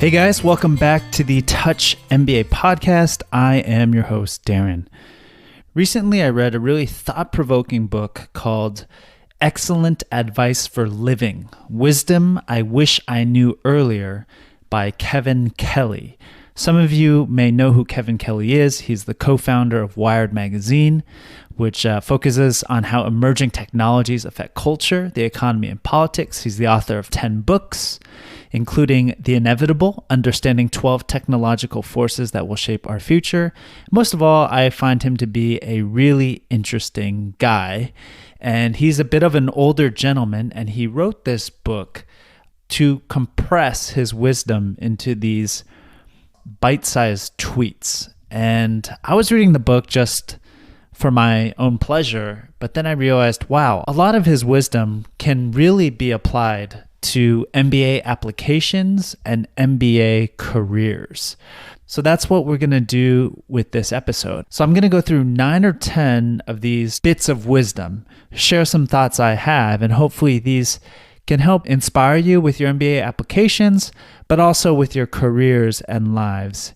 Hey guys, welcome back to the Touch MBA podcast. I am your host, Darren. Recently, I read a really thought-provoking book called Excellent Advice for Living: Wisdom I Wish I Knew Earlier by Kevin Kelly. Some of you may know who Kevin Kelly is. He's the co-founder of Wired magazine, which focuses on how emerging technologies affect culture, the economy, and politics. He's the author of 10 books, including The Inevitable: Understanding 12 Technological Forces That Will Shape Our Future. Most of all, I find him to be a really interesting guy, and he's a bit of an older gentleman, and he wrote this book to compress his wisdom into these bite-sized tweets. And I was reading the book just for my own pleasure, but then I realized, wow, a lot of his wisdom can really be applied to MBA applications and MBA careers. So that's what we're going to do with this episode. So I'm going to go through 9 or 10 of these bits of wisdom, share some thoughts I have, and hopefully these can help inspire you with your MBA applications, but also with your careers and lives.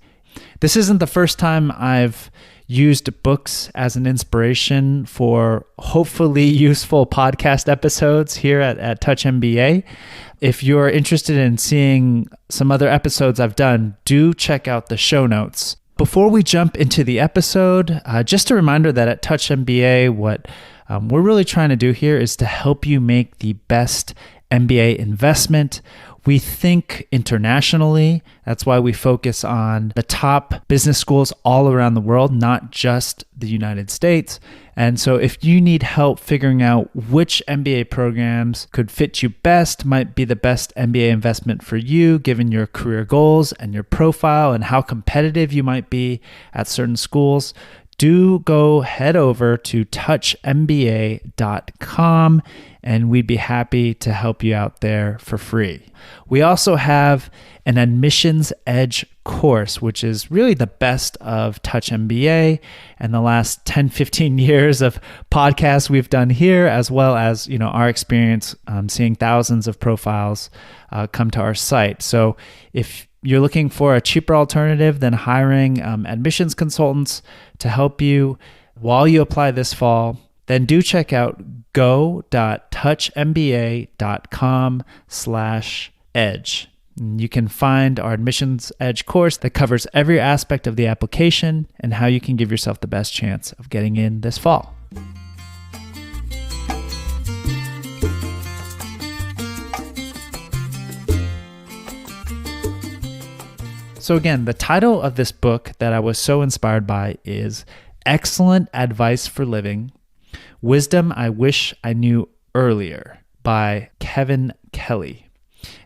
This isn't the first time I've used books as an inspiration for hopefully useful podcast episodes here at Touch MBA. If you're interested in seeing some other episodes I've done, do check out the show notes. Before we jump into the episode, just a reminder that at Touch MBA, what we're really trying to do here is to help you make the best MBA investment. We think internationally. That's why we focus on the top business schools all around the world, not just the United States. And so if you need help figuring out which MBA programs could fit you best, might be the best MBA investment for you, given your career goals and your profile and how competitive you might be at certain schools, do go head over to touchmba.com and we'd be happy to help you out there for free. We also have an Admissions Edge course, which is really the best of Touch MBA and the last 10, 15 years of podcasts we've done here, as well as our experience seeing thousands of profiles come to our site. So if you're looking for a cheaper alternative than hiring admissions consultants to help you while you apply this fall, then do check out go.touchmba.com/edge. You can find our Admissions Edge course that covers every aspect of the application and how you can give yourself the best chance of getting in this fall. So again, the title of this book that I was so inspired by is Excellent Advice for Living: Wisdom I Wish I Knew Earlier by Kevin Kelly.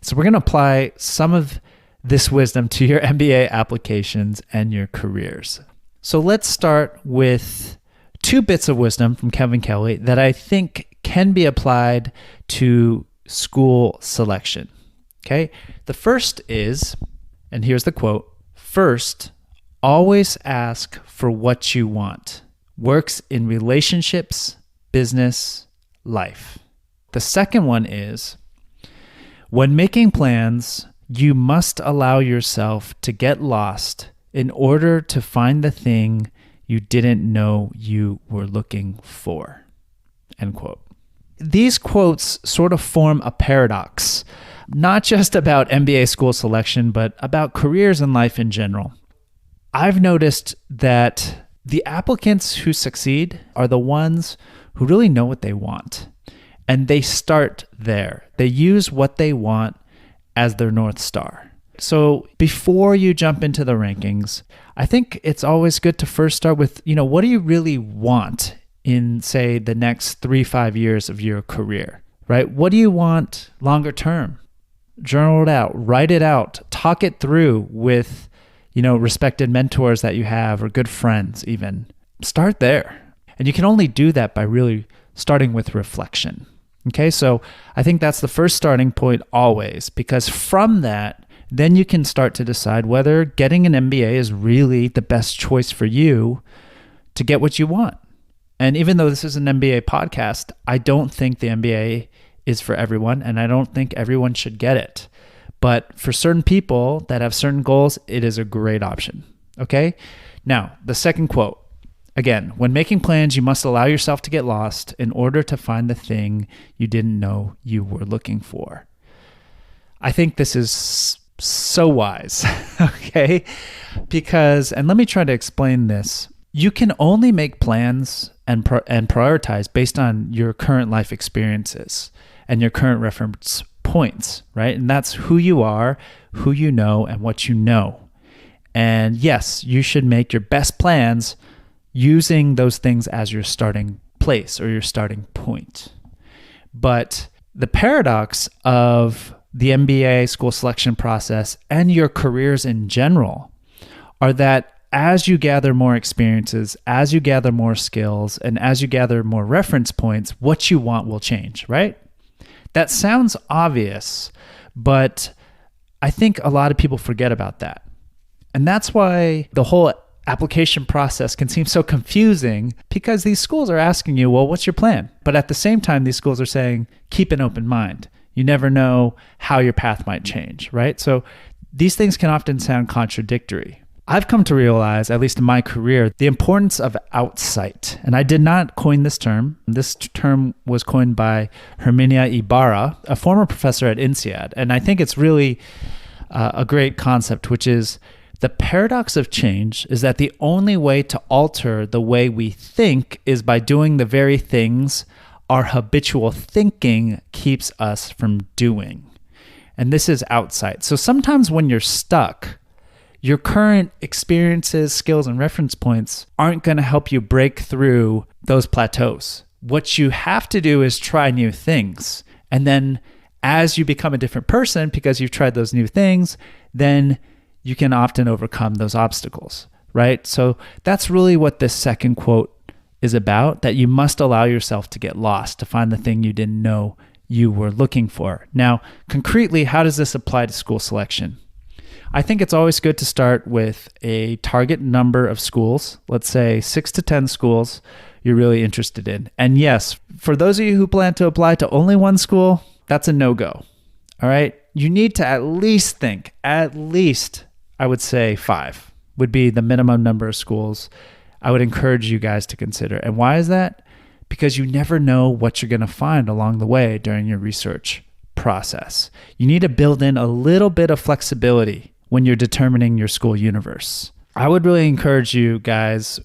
So we're going to apply some of this wisdom to your MBA applications and your careers. So let's start with 2 bits of wisdom from Kevin Kelly that I think can be applied to school selection. Okay. The first is, and here's the quote, "First, always ask for what you want. Works in relationships, business, life." The second one is, "When making plans, you must allow yourself to get lost in order to find the thing you didn't know you were looking for." End quote. These quotes sort of form a paradox, not just about MBA school selection, but about careers and life in general. I've noticed that the applicants who succeed are the ones who really know what they want. And they start there. They use what they want as their North Star. So before you jump into the rankings, I think it's always good to first start with, what do you really want in, say, the next 3-5 years of your career, right? What do you want longer term? Journal it out, write it out, talk it through with, respected mentors that you have or good friends even. Start there. And you can only do that by really starting with reflection. Okay, so I think that's the first starting point always, because from that, then you can start to decide whether getting an MBA is really the best choice for you to get what you want. And even though this is an MBA podcast, I don't think the MBA is for everyone, and I don't think everyone should get it. But for certain people that have certain goals, it is a great option. Okay? Now, the second quote. Again, when making plans, you must allow yourself to get lost in order to find the thing you didn't know you were looking for. I think this is so wise, okay? Because, and let me try to explain this. You can only make plans and prioritize based on your current life experiences and your current reference points, right? And that's who you are, who you know, and what you know. And yes, you should make your best plans using those things as your starting place or your starting point. But the paradox of the MBA school selection process and your careers in general are that as you gather more experiences, as you gather more skills, and as you gather more reference points, what you want will change, right? That sounds obvious, but I think a lot of people forget about that. And that's why the whole application process can seem so confusing, because these schools are asking you, well, what's your plan? But at the same time, these schools are saying, keep an open mind. You never know how your path might change, right? So these things can often sound contradictory. I've come to realize, at least in my career, the importance of outsight. And I did not coin this term. This term was coined by Herminia Ibarra, a former professor at INSEAD. And I think it's really a great concept, which is the paradox of change is that the only way to alter the way we think is by doing the very things our habitual thinking keeps us from doing. And this is outside. So sometimes when you're stuck, your current experiences, skills, and reference points aren't going to help you break through those plateaus. What you have to do is try new things. And then as you become a different person because you've tried those new things, then you can often overcome those obstacles, right? So that's really what this second quote is about, that you must allow yourself to get lost, to find the thing you didn't know you were looking for. Now, concretely, how does this apply to school selection? I think it's always good to start with a target number of schools, let's say 6 to 10 schools you're really interested in. And yes, for those of you who plan to apply to only one school, that's a no-go, all right? You need to at least think, I would say 5 would be the minimum number of schools I would encourage you guys to consider. And why is that? Because you never know what you're going to find along the way during your research process. You need to build in a little bit of flexibility when you're determining your school universe. I would really encourage you guys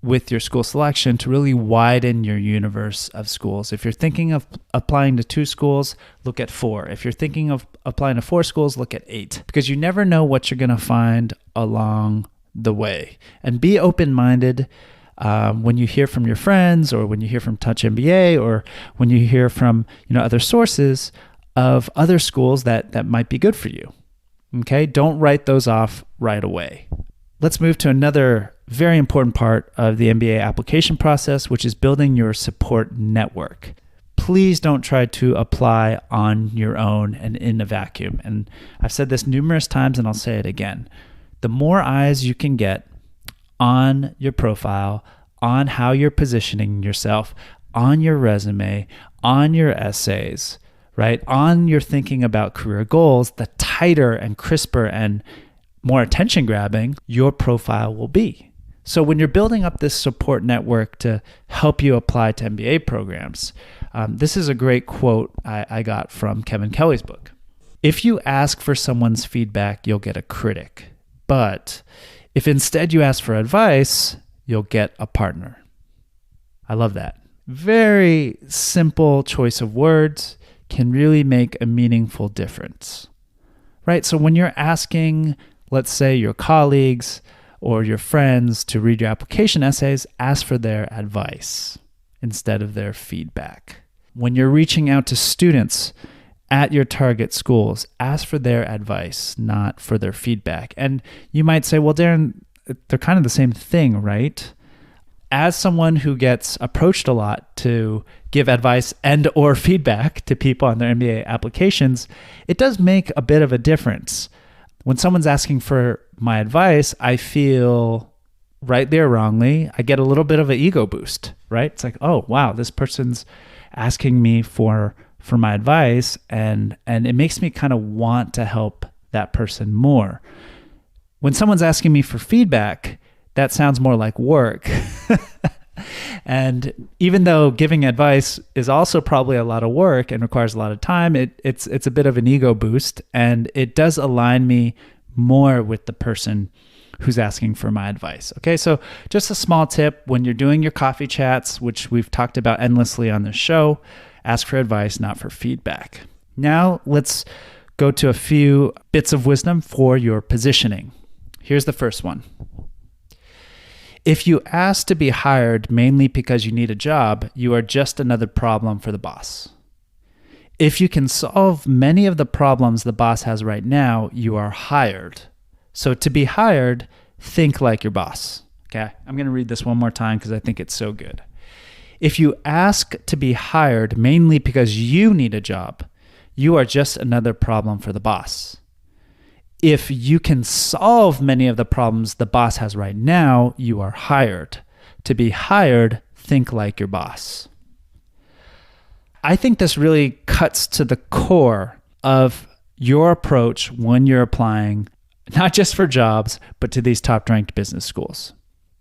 with your school selection to really widen your universe of schools. If you're thinking of applying to 2 schools, look at 4. If you're thinking of applying to 4 schools, look at 8, because you never know what you're going to find along the way. And be open-minded when you hear from your friends, or when you hear from Touch MBA, or when you hear from other sources of other schools that might be good for you. Okay, don't write those off right away. Let's move to another very important part of the MBA application process, which is building your support network. Please don't try to apply on your own and in a vacuum. And I've said this numerous times, and I'll say it again. The more eyes you can get on your profile, on how you're positioning yourself, on your resume, on your essays, right, on your thinking about career goals, the tighter and crisper and more attention grabbing your profile will be. So when you're building up this support network to help you apply to MBA programs, this is a great quote I got from Kevin Kelly's book. If you ask for someone's feedback, you'll get a critic. But if instead you ask for advice, you'll get a partner. I love that. Very simple choice of words can really make a meaningful difference, right? So when you're asking, let's say, your colleagues or your friends to read your application essays, ask for their advice instead of their feedback. When you're reaching out to students at your target schools, ask for their advice, not for their feedback. And you might say, well, Darren, they're kind of the same thing, right? As someone who gets approached a lot to give advice and or feedback to people on their MBA applications, it does make a bit of a difference. When someone's asking for my advice, I feel, rightly or wrongly, I get a little bit of an ego boost, right? It's like, oh, wow, this person's asking me for my advice, and it makes me kind of want to help that person more. When someone's asking me for feedback, that sounds more like work. And even though giving advice is also probably a lot of work and requires a lot of time, it's a bit of an ego boost, and it does align me more with the person who's asking for my advice. Okay, so just a small tip: when you're doing your coffee chats, which we've talked about endlessly on this show, ask for advice, not for feedback. Now let's go to a few bits of wisdom for your positioning. Here's the first one. If you ask to be hired mainly because you need a job, you are just another problem for the boss. If you can solve many of the problems the boss has right now, you are hired. So to be hired, think like your boss. Okay, I'm going to read this one more time because I think it's so good. If you ask to be hired mainly because you need a job, you are just another problem for the boss. If you can solve many of the problems the boss has right now, you are hired. To be hired, think like your boss. I think this really cuts to the core of your approach when you're applying, not just for jobs, but to these top-ranked business schools.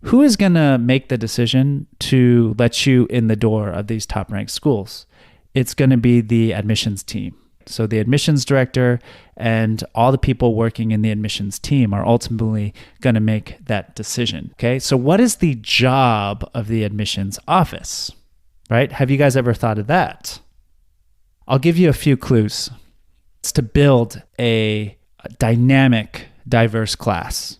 Who is going to make the decision to let you in the door of these top-ranked schools? It's going to be the admissions team. So the admissions director and all the people working in the admissions team are ultimately going to make that decision. Okay, so what is the job of the admissions office, right? Have you guys ever thought of that? I'll give you a few clues. It's to build a dynamic, diverse class.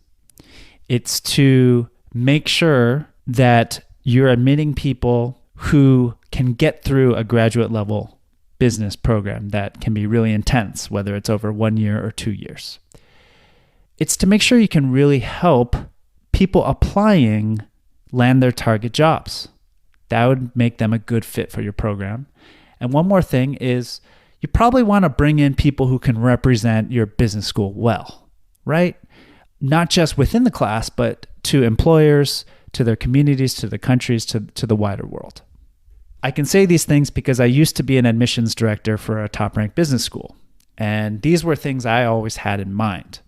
It's to make sure that you're admitting people who can get through a graduate level business program that can be really intense, whether it's over 1 year or 2 years. It's to make sure you can really help people applying land their target jobs. That would make them a good fit for your program. And one more thing is you probably want to bring in people who can represent your business school well, right? Not just within the class, but to employers, to their communities, to the countries, to the wider world. I can say these things because I used to be an admissions director for a top-ranked business school, and these were things I always had in mind.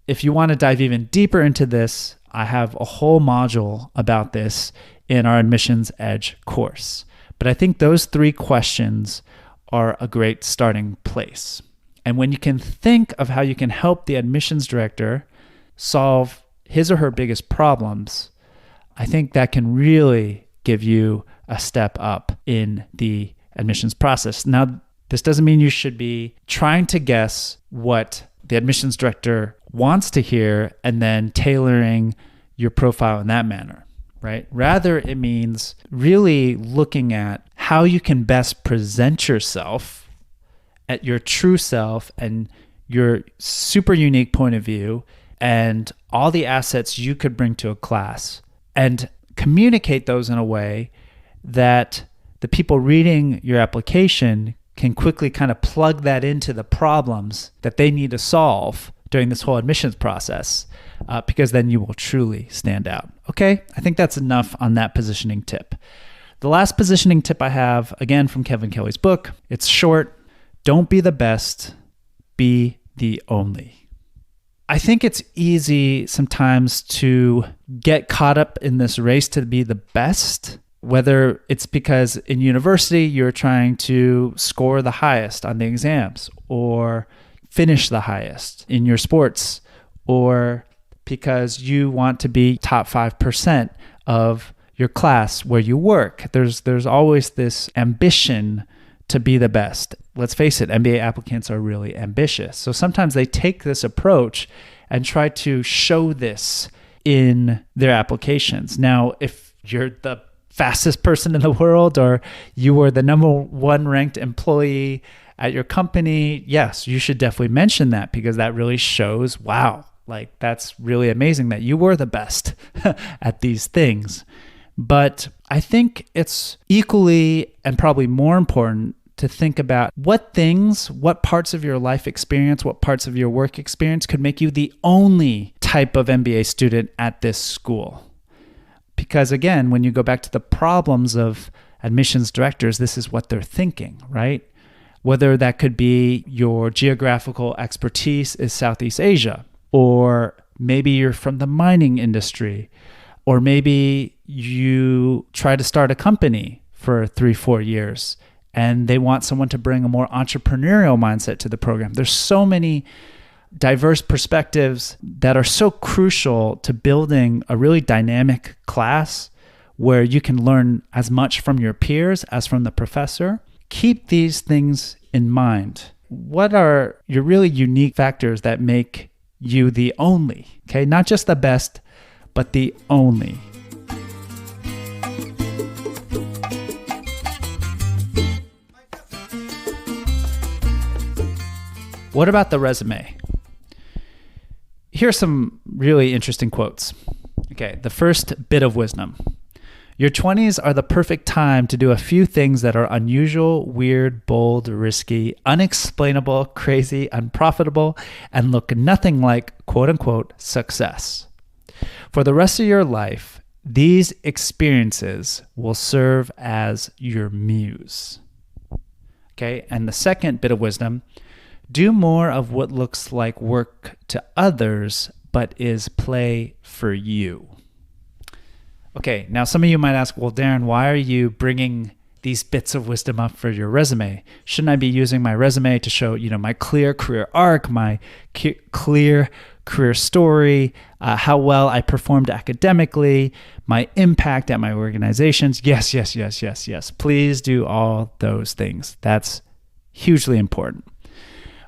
If you want to dive even deeper into this, I have a whole module about this in our Admissions Edge course. But I think those 3 questions are a great starting place. And when you can think of how you can help the admissions director solve his or her biggest problems, I think that can really give you a step up in the admissions process. Now, this doesn't mean you should be trying to guess what the admissions director wants to hear and then tailoring your profile in that manner, right? Rather, it means really looking at how you can best present yourself at your true self and your super unique point of view and all the assets you could bring to a class, and communicate those in a way that the people reading your application can quickly kind of plug that into the problems that they need to solve during this whole admissions process, because then you will truly stand out. Okay, I think that's enough on that positioning tip. The last positioning tip I have, again from Kevin Kelly's book, it's short. Don't be the best, be the only. I think it's easy sometimes to get caught up in this race to be the best, whether it's because in university you're trying to score the highest on the exams or finish the highest in your sports, or because you want to be top 5% of your class where you work. There's always this ambition to be the best. Let's face it, MBA applicants are really ambitious. So sometimes they take this approach and try to show this in their applications. Now, if you're the fastest person in the world or you were the number 1 ranked employee at your company, yes, you should definitely mention that, because that really shows, wow, like that's really amazing that you were the best at these things. But I think it's equally and probably more important to think about what parts of your life experience, what parts of your work experience could make you the only type of MBA student at this school. Because again, when you go back to the problems of admissions directors, this is what they're thinking, right? whether that could be your geographical expertise is Southeast Asia, or maybe you're from the mining industry, or maybe you try to start a company for 3-4 years and they want someone to bring a more entrepreneurial mindset to the program. There's so many diverse perspectives that are so crucial to building a really dynamic class where you can learn as much from your peers as from the professor. Keep these things in mind. What are your really unique factors that make you the only, okay? Not just the best, but the only. What about the resume? Here are some really interesting quotes. Okay, the first bit of wisdom. Your 20s are the perfect time to do a few things that are unusual, weird, bold, risky, unexplainable, crazy, unprofitable, and look nothing like quote-unquote success. For the rest of your life, these experiences will serve as your muse. Okay, and the second bit of wisdom, do more of what looks like work to others, but is play for you. Okay, now some of you might ask, well, Darren, why are you bringing these bits of wisdom up for your resume? Shouldn't I be using my resume to show, my clear career arc, my clear career story, how well I performed academically, my impact at my organizations? Yes. Please do all those things. That's hugely important.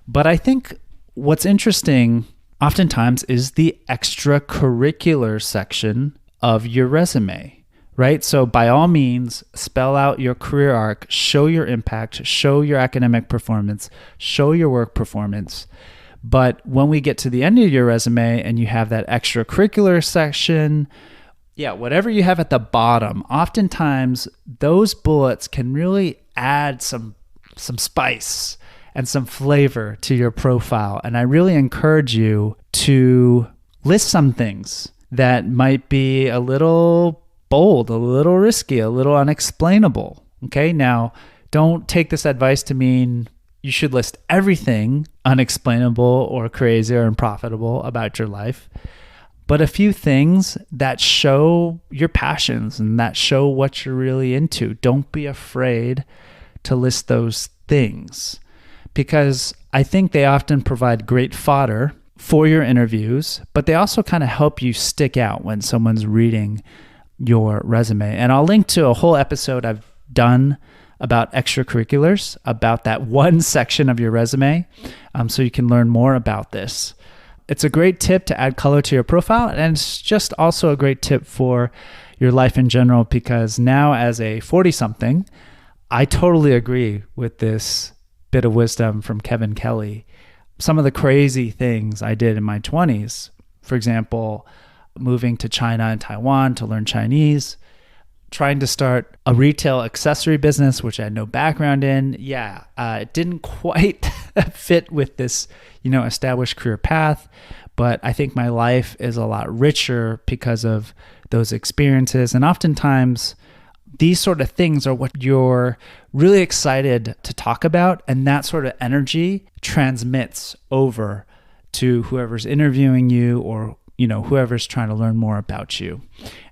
But I think what's interesting oftentimes is the extracurricular section of your resume, right? So by all means, spell out your career arc, show your impact, show your academic performance, show your work performance. But when we get to the end of your resume and you have that extracurricular section, whatever you have at the bottom, oftentimes those bullets can really add some spice and some flavor to your profile. And I really encourage you to list some things that might be a little bold, a little risky, a little unexplainable. Okay, now don't take this advice to mean you should list everything unexplainable or crazy or unprofitable about your life, but a few things that show your passions and that show what you're really into. Don't be afraid to list those things, because I think they often provide great fodder for your interviews, but they also kind of help you stick out when someone's reading your resume. And I'll link to a whole episode I've done about extracurriculars, about that one section of your resume, so you can learn more about this. It's a great tip to add color to your profile, and it's just also a great tip for your life in general, because now as a 40-something, I totally agree with this bit of wisdom from Kevin Kelly. Some of the crazy things I did in my 20s, for example, moving to China and Taiwan to learn Chinese, trying to start a retail accessory business, which I had no background in. It didn't quite fit with this, established career path, but I think my life is a lot richer because of those experiences. And oftentimes, these sort of things are what you're really excited to talk about, and that sort of energy transmits over to whoever's interviewing you or whoever's trying to learn more about you.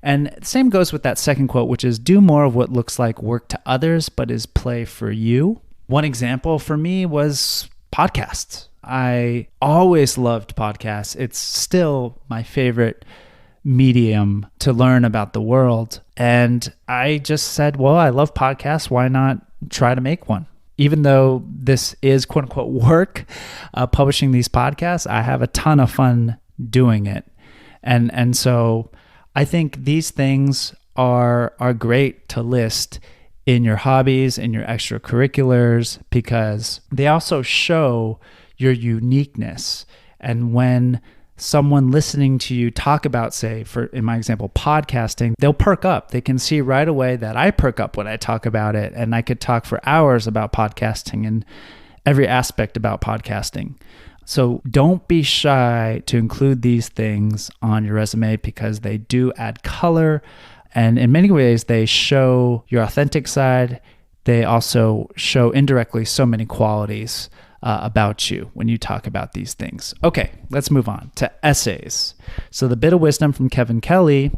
And the same goes with that second quote, which is do more of what looks like work to others, but is play for you. One example for me was podcasts. I always loved podcasts. It's still my favorite medium to learn about the world. And I just said, well, I love podcasts. Why not try to make one? Even though this is quote unquote work, publishing these podcasts, I have a ton of fun doing it. And so I think these things are great to list in your hobbies, in your extracurriculars, because they also show your uniqueness. And when someone listening to you talk about, say, in my example, podcasting, they'll perk up. They can see right away that I perk up when I talk about it. And I could talk for hours about podcasting and every aspect about podcasting. So don't be shy to include these things on your resume, because they do add color. And in many ways, they show your authentic side. they also show indirectly so many qualities about you when you talk about these things. Okay, let's move on to essays. So the bit of wisdom from Kevin Kelly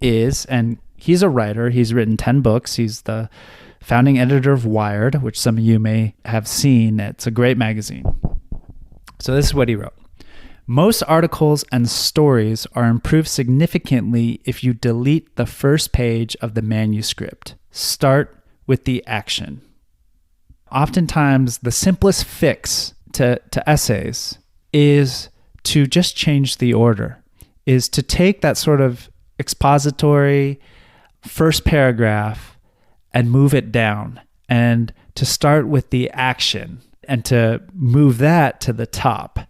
is, and he's a writer, he's written 10 books, he's the founding editor of Wired, which some of you may have seen. It's a great magazine. So this is what he wrote. Most articles and stories are improved significantly if you delete the first page of the manuscript. Start with the action. Oftentimes, the simplest fix to essays is to just change the order, is to take that sort of expository first paragraph and move it down, and to start with the action and to move that to the top.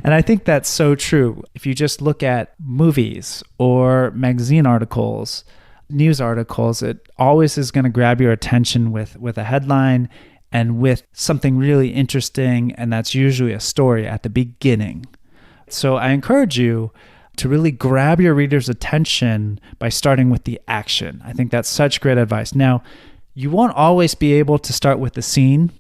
And I think that's so true. If you just look at movies or magazine articles, news articles, it always is going to grab your attention with a headline and with something really interesting, and that's usually a story at the beginning. So I encourage you to really grab your reader's attention by starting with the action. I think that's such great advice. Now, you won't always be able to start with the scene,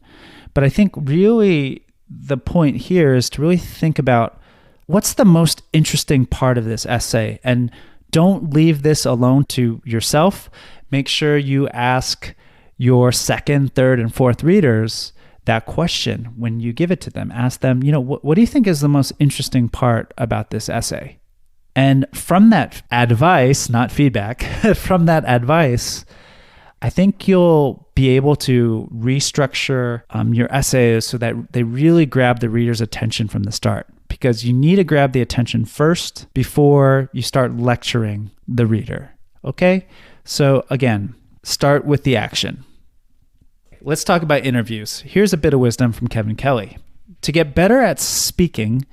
but I think really the point here is to really think about what's the most interesting part of this essay, and don't leave this alone to yourself. Make sure you ask your second, third, and fourth readers that question when you give it to them. Ask them, what do you think is the most interesting part about this essay? And from that advice, not feedback, from that advice, I think you'll be able to restructure your essays so that they really grab the reader's attention from the start, because you need to grab the attention first before you start lecturing the reader. Okay? So again, start with the action. Let's talk about interviews. Here's a bit of wisdom from Kevin Kelly. To get better at speaking,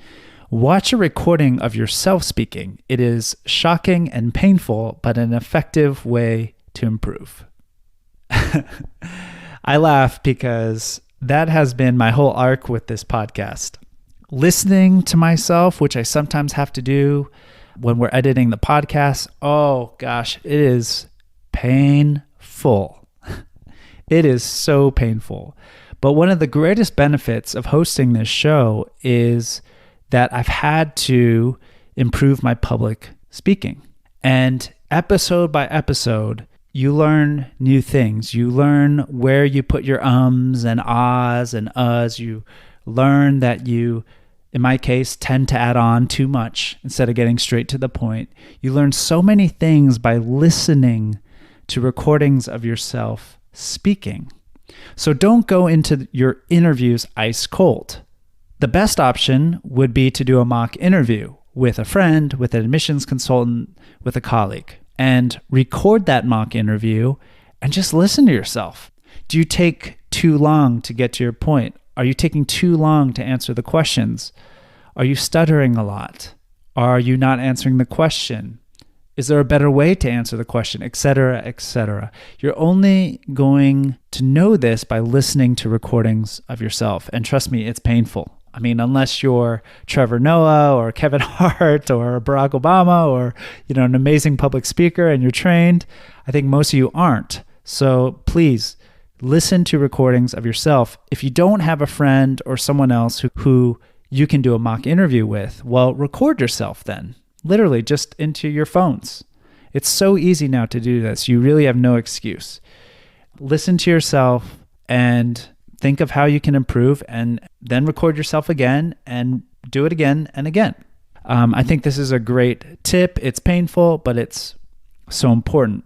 watch a recording of yourself speaking. It is shocking and painful, but an effective way to improve. I laugh because that has been my whole arc with this podcast. Listening to myself, which I sometimes have to do when we're editing the podcast, oh gosh, it is painful. It is so painful. But one of the greatest benefits of hosting this show is that I've had to improve my public speaking. And episode by episode, you learn new things. You learn where you put your ums and ahs and uhs. You learn that you, in my case, tend to add on too much instead of getting straight to the point. You learn so many things by listening to recordings of yourself speaking. So don't go into your interviews ice cold. The best option would be to do a mock interview with a friend, with an admissions consultant, with a colleague, and record that mock interview and just listen to yourself. Do you take too long to get to your point? Are you taking too long to answer the questions? Are you stuttering a lot? Are you not answering the question? Is there a better way to answer the question, etc., etc.? You're only going to know this by listening to recordings of yourself. And trust me, it's painful. I mean, unless you're Trevor Noah or Kevin Hart or Barack Obama or, an amazing public speaker and you're trained, I think most of you aren't. So please listen to recordings of yourself. If you don't have a friend or someone else who you can do a mock interview with, well, record yourself then, literally just into your phones. It's so easy now to do this. You really have no excuse. Listen to yourself and think of how you can improve, and then record yourself again and do it again and again. I think this is a great tip. It's painful, but it's so important.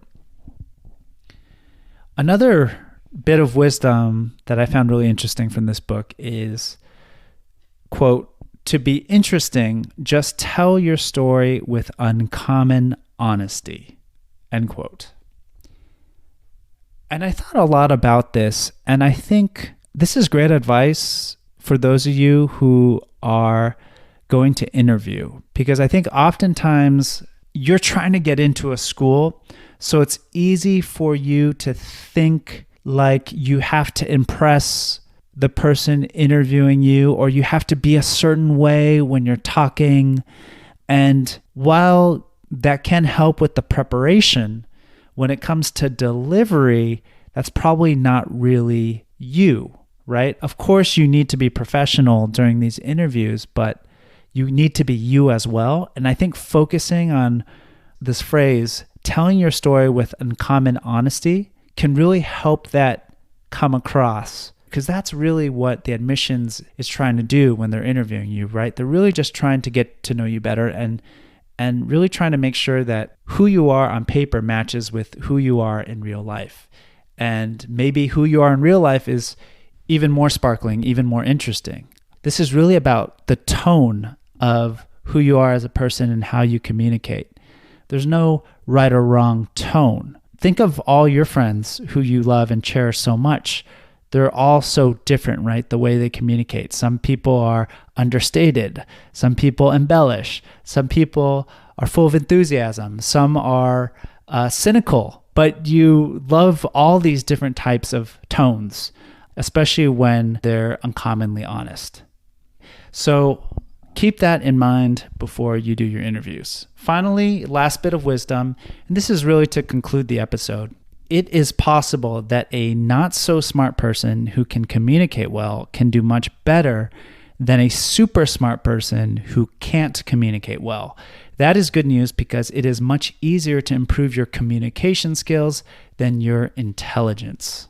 Another bit of wisdom that I found really interesting from this book is, quote, "To be interesting, just tell your story with uncommon honesty," end quote. And I thought a lot about this, and I think this is great advice for those of you who are going to interview, because I think oftentimes you're trying to get into a school, so it's easy for you to think like you have to impress the person interviewing you, or you have to be a certain way when you're talking. And while that can help with the preparation, when it comes to delivery, that's probably not really you, right? Of course, you need to be professional during these interviews, but you need to be you as well. And I think focusing on this phrase, telling your story with uncommon honesty, can really help that come across, because that's really what the admissions is trying to do when they're interviewing you, right? They're really just trying to get to know you better and really trying to make sure that who you are on paper matches with who you are in real life. And maybe who you are in real life is even more sparkling, even more interesting. This is really about the tone of who you are as a person and how you communicate. There's no right or wrong tone. Think of all your friends who you love and cherish so much. They're all so different, right? The way they communicate. Some people are understated. Some people embellish. Some people are full of enthusiasm. Some are cynical. But you love all these different types of tones, especially when they're uncommonly honest. So keep that in mind before you do your interviews. Finally, last bit of wisdom, and this is really to conclude the episode. It is possible that a not so smart person who can communicate well can do much better than a super smart person who can't communicate well. That is good news because it is much easier to improve your communication skills than your intelligence.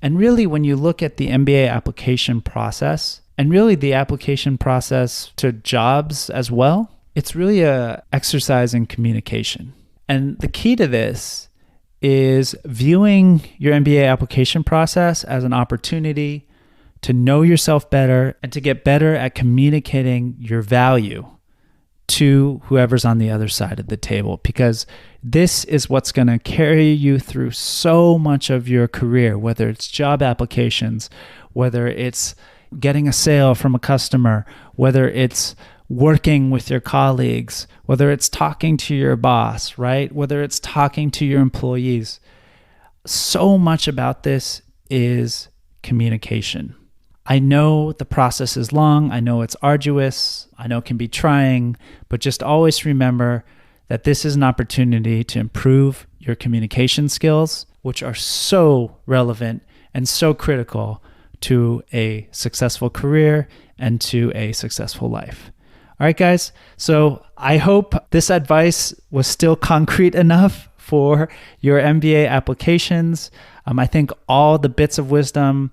And really, when you look at the MBA application process, and really the application process to jobs as well, it's really a exercise in communication. And the key to this is viewing your MBA application process as an opportunity to know yourself better and to get better at communicating your value to whoever's on the other side of the table, because this is what's going to carry you through so much of your career, whether it's job applications, whether it's getting a sale from a customer, whether it's working with your colleagues, whether it's talking to your boss, right? Whether it's talking to your employees. So much about this is communication. I know the process is long. I know it's arduous. I know it can be trying, but just always remember that this is an opportunity to improve your communication skills, which are so relevant and so critical to a successful career and to a successful life. All right, guys. So I hope this advice was still concrete enough for your MBA applications. I think all the bits of wisdom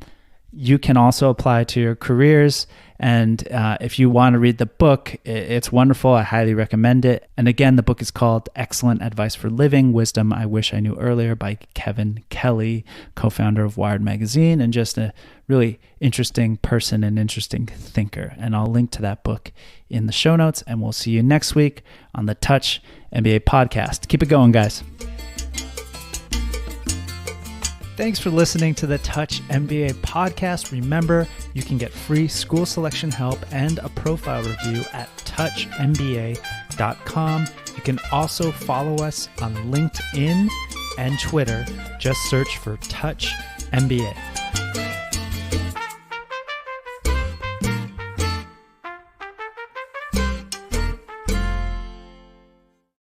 you can also apply to your careers. And if you want to read the book, it's wonderful. I highly recommend it. And again, the book is called Excellent Advice for Living, Wisdom I Wish I Knew Earlier by Kevin Kelly, co-founder of Wired Magazine, and just a really interesting person and interesting thinker. And I'll link to that book in the show notes. And we'll see you next week on the Touch MBA podcast. Keep it going, guys. Thanks for listening to the Touch MBA podcast. Remember, you can get free school selection help and a profile review at touchmba.com. You can also follow us on LinkedIn and Twitter. Just search for Touch MBA.